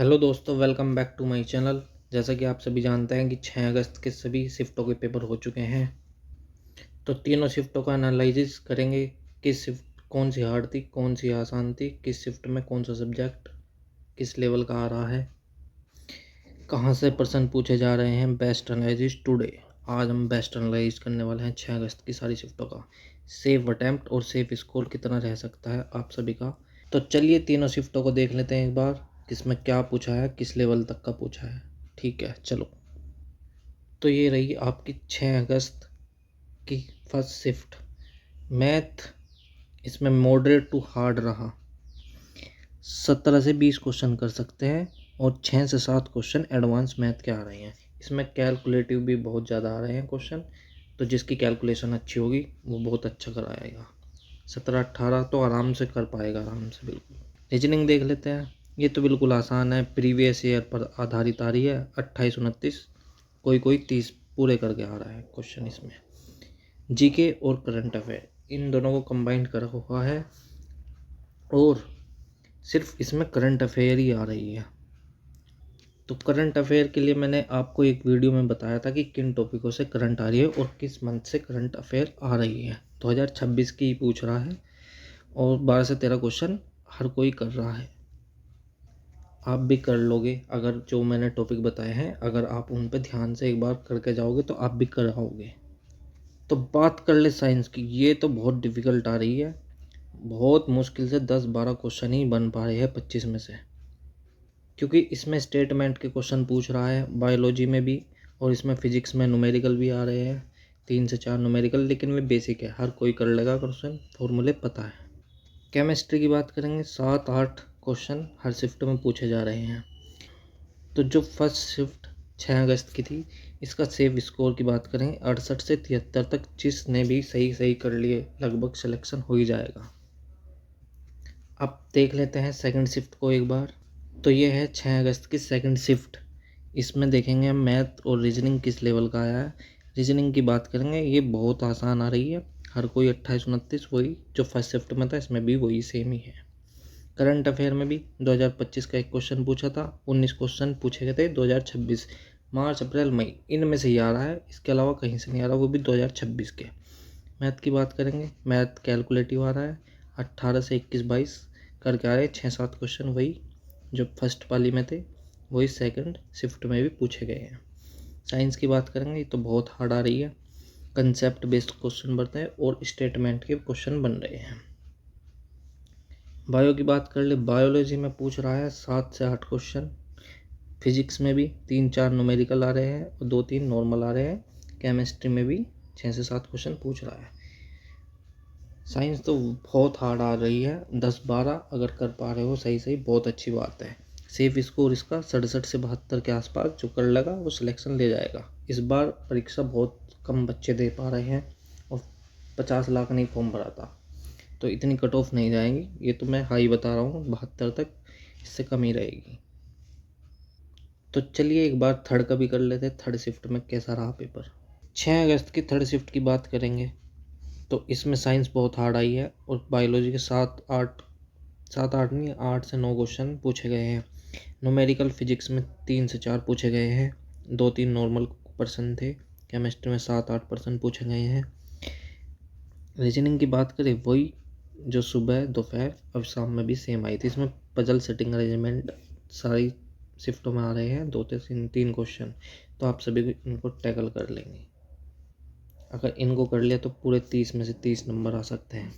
Hello दोस्तों, welcome back to my channel. जैसा कि आप सभी जानते हैं कि 6 अगस्त के सभी शिफ्टों के पेपर हो चुके हैं। तो तीनों शिफ्टों का एनालिसिस करेंगे। किस शिफ्ट कौन सी हार्ड थी, कौन सी आसान थी, किस शिफ्ट में कौन सा सब्जेक्ट किस लेवल का आ रहा है, कहाँ से प्रश्न पूछे जा रहे हैं। Best analysis today. आज हम बेस्ट एनालाइज करने वाले हैं 6 अगस्त की सारी शिफ्टों का। सेफ अटैम्प्ट और सेफ स्कोर कितना रह सकता है आप सभी का। तो चलिए तीनों शिफ्टों को देख लेते हैं एक बार, किसमें क्या पूछा है, किस लेवल तक का पूछा है। ठीक है, चलो। तो ये रही आपकी 6 अगस्त की फर्स्ट शिफ्ट। मैथ इसमें मॉडरेट टू हार्ड रहा। 17 से 20 क्वेश्चन कर सकते हैं और 6 से 7 क्वेश्चन एडवांस मैथ के आ रहे हैं। इसमें कैलकुलेटिव भी बहुत ज़्यादा आ रहे हैं क्वेश्चन, तो जिसकी कैलकुलेशन अच्छी होगी वो बहुत अच्छा कराएगा। 17-18 तो आराम से कर पाएगा, आराम से बिल्कुल। रीजनिंग देख लेते हैं। ये तो बिल्कुल आसान है, प्रीवियस ईयर पर आधारित आ रही है। 28-29 कोई 30 पूरे करके आ रहा है क्वेश्चन इसमें। जीके और करंट अफेयर इन दोनों को कंबाइंड करा हुआ है और सिर्फ इसमें करंट अफेयर ही आ रही है। तो करंट अफेयर के लिए मैंने आपको एक वीडियो में बताया था कि किन टॉपिकों से करंट आ रही है और किस मंथ से करंट अफेयर आ रही है। 2026 की पूछ रहा है और 12 से 13 क्वेश्चन हर कोई कर रहा है। आप भी कर लोगे अगर जो मैंने टॉपिक बताए हैं, अगर आप उन पर ध्यान से एक बार करके जाओगे तो आप भी कर आओगे। तो बात कर ले साइंस की। ये तो बहुत डिफ़िकल्ट आ रही है, बहुत मुश्किल से 10-12 क्वेश्चन ही बन पा रहे हैं 25 में से, क्योंकि इसमें स्टेटमेंट के क्वेश्चन पूछ रहा है बायोलॉजी में भी, और इसमें फिजिक्स में न्यूमेरिकल भी आ रहे हैं, 3 से 4 न्यूमेरिकल, लेकिन वे बेसिक है, हर कोई कर लेगा क्वेश्चन, फॉर्मूले पता है। केमिस्ट्री की बात करेंगे, 7-8 क्वेश्चन हर शिफ्ट में पूछे जा रहे हैं। तो जो फर्स्ट शिफ्ट 6 अगस्त की थी, इसका सेव स्कोर की बात करें 68 से 73 तक, जिसने भी सही सही कर लिए लगभग सिलेक्शन हो ही जाएगा। अब देख लेते हैं सेकंड शिफ्ट को एक बार। तो ये है 6 अगस्त की सेकंड शिफ्ट। इसमें देखेंगे हम मैथ और रीजनिंग किस लेवल का आया है। रीजनिंग की बात करेंगे, ये बहुत आसान आ रही है, हर कोई 28-29 वही जो फर्स्ट शिफ्ट में था, इसमें भी वही सेम ही है। करंट अफेयर में भी 2025 का एक क्वेश्चन पूछा था, 19 क्वेश्चन पूछे गए थे 2026 मार्च अप्रैल मई, इनमें से ही आ रहा है, इसके अलावा कहीं से नहीं आ रहा, वो भी 2026 के। मैथ की बात करेंगे, मैथ कैलकुलेटिव आ रहा है, 18 से 21-22 करके आ रहे हैं, 6-7 क्वेश्चन वही जो फर्स्ट पाली में थे, वही सेकंड शिफ्ट में भी पूछे गए हैं। साइंस की बात करेंगे तो बहुत हार्ड आ रही है, कंसेप्ट बेस्ड क्वेश्चन बनते हैं और स्टेटमेंट के क्वेश्चन बन रहे हैं। बायो की बात कर ले, बायोलॉजी में पूछ रहा है 7 से 8 क्वेश्चन, फिजिक्स में भी 3-4 न्यूमेरिकल आ रहे हैं और 2-3 नॉर्मल आ रहे हैं, केमिस्ट्री में भी 6 से 7 क्वेश्चन पूछ रहा है। साइंस तो बहुत हार्ड आ रही है, 10-12 अगर कर पा रहे हो सही सही बहुत अच्छी बात है। सेफ स्कोर इसका 67 से 72 के आसपास, जो कर लगा वो सिलेक्शन ले जाएगा। इस बार परीक्षा बहुत कम बच्चे दे पा रहे हैं और 50 लाख नहीं फॉर्म भरा था, तो इतनी कट ऑफ नहीं जाएंगी, ये तो मैं हाई बता रहा हूँ, 72 तक, इससे कम ही रहेगी। तो चलिए एक बार थर्ड का भी कर लेते हैं, थर्ड शिफ्ट में कैसा रहा पेपर। 6 अगस्त की थर्ड शिफ्ट की बात करेंगे तो इसमें साइंस बहुत हार्ड आई है और बायोलॉजी के 7-8 नहीं, 8 से 9 क्वेश्चन पूछे गए हैं। न्यूमेरिकल फिजिक्स में 3 से 4 पूछे गए हैं, 2-3 नॉर्मल पर्सन थे। केमिस्ट्री में 7-8% पूछे गए हैं। रीजनिंग की बात करें, वही जो सुबह दोपहर और शाम में भी सेम आई थी। इसमें पजल सेटिंग अरेंजमेंट सारी शिफ्टों में आ रहे हैं, 2 से 3 क्वेश्चन, तो आप सभी इनको टैकल कर लेंगे। अगर इनको कर लिया तो पूरे 30 में से 30 नंबर आ सकते हैं।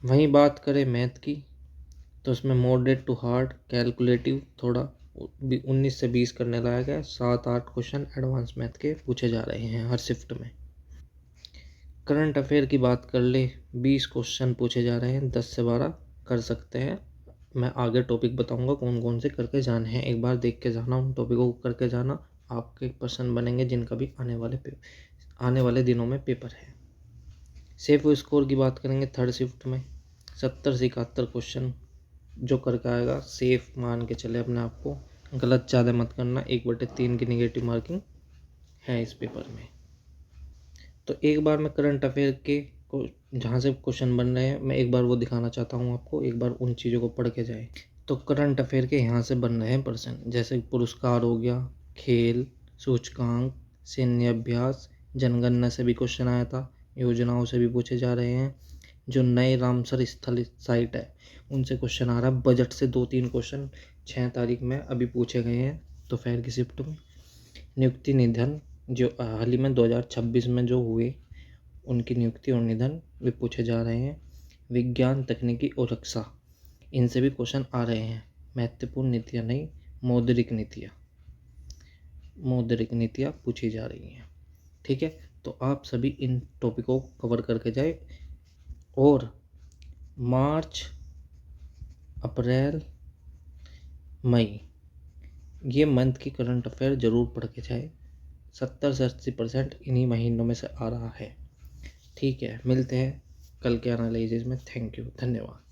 वहीं बात करें मैथ की, तो उसमें मॉडरेट टू हार्ड कैलकुलेटिव थोड़ा 19 से 20 करने लायक है, 7-8 क्वेश्चन एडवांस मैथ के पूछे जा रहे हैं हर शिफ्ट में। करंट अफेयर की बात कर ले, 20 क्वेश्चन पूछे जा रहे हैं, 10 से 12 कर सकते हैं। मैं आगे टॉपिक बताऊंगा कौन कौन से करके जाने हैं, एक बार देख के जाना, उन टॉपिकों को करके जाना, आपके पर्सन बनेंगे जिनका भी आने वाले दिनों में पेपर है। सेफ स्कोर की बात करेंगे थर्ड शिफ्ट में 70 से 71 क्वेश्चन जो करके आएगा, सेफ मान के चले अपने आप को, गलत ज़्यादा मत करना, 1/3 की निगेटिव मार्किंग है इस पेपर में। तो एक बार मैं करंट अफेयर के को जहाँ से क्वेश्चन बन रहे हैं, मैं एक बार वो दिखाना चाहता हूँ आपको, एक बार उन चीज़ों को पढ़ के जाए। तो करंट अफेयर के यहाँ से बन रहे हैं प्रश्न, जैसे पुरस्कार हो गया, खेल, सूचकांक, सैन्य अभ्यास, जनगणना से भी क्वेश्चन आया था, योजनाओं से भी पूछे जा रहे हैं, जो नए रामसर स्थल साइट है उनसे क्वेश्चन आ रहा है, बजट से 2-3 क्वेश्चन 6 तारीख में अभी पूछे गए हैं दोपहर की शिफ्ट में। नियुक्ति निधन जो हाल ही में 2026 में जो हुए उनकी नियुक्ति और निधन वे पूछे जा रहे हैं। विज्ञान, तकनीकी और रक्षा, इनसे भी क्वेश्चन आ रहे हैं। महत्वपूर्ण नीतियाँ नहीं, मौद्रिक नीतियाँ पूछी जा रही हैं। ठीक है, तो आप सभी इन टॉपिकों को कवर करके जाए और मार्च, अप्रैल, मई ये मंथ की करंट अफेयर ज़रूर पढ़ के जाए। 70 से 80% इन्हीं महीनों में से आ रहा है। ठीक है, मिलते हैं कल के एनालिसिस में। थैंक यू, धन्यवाद।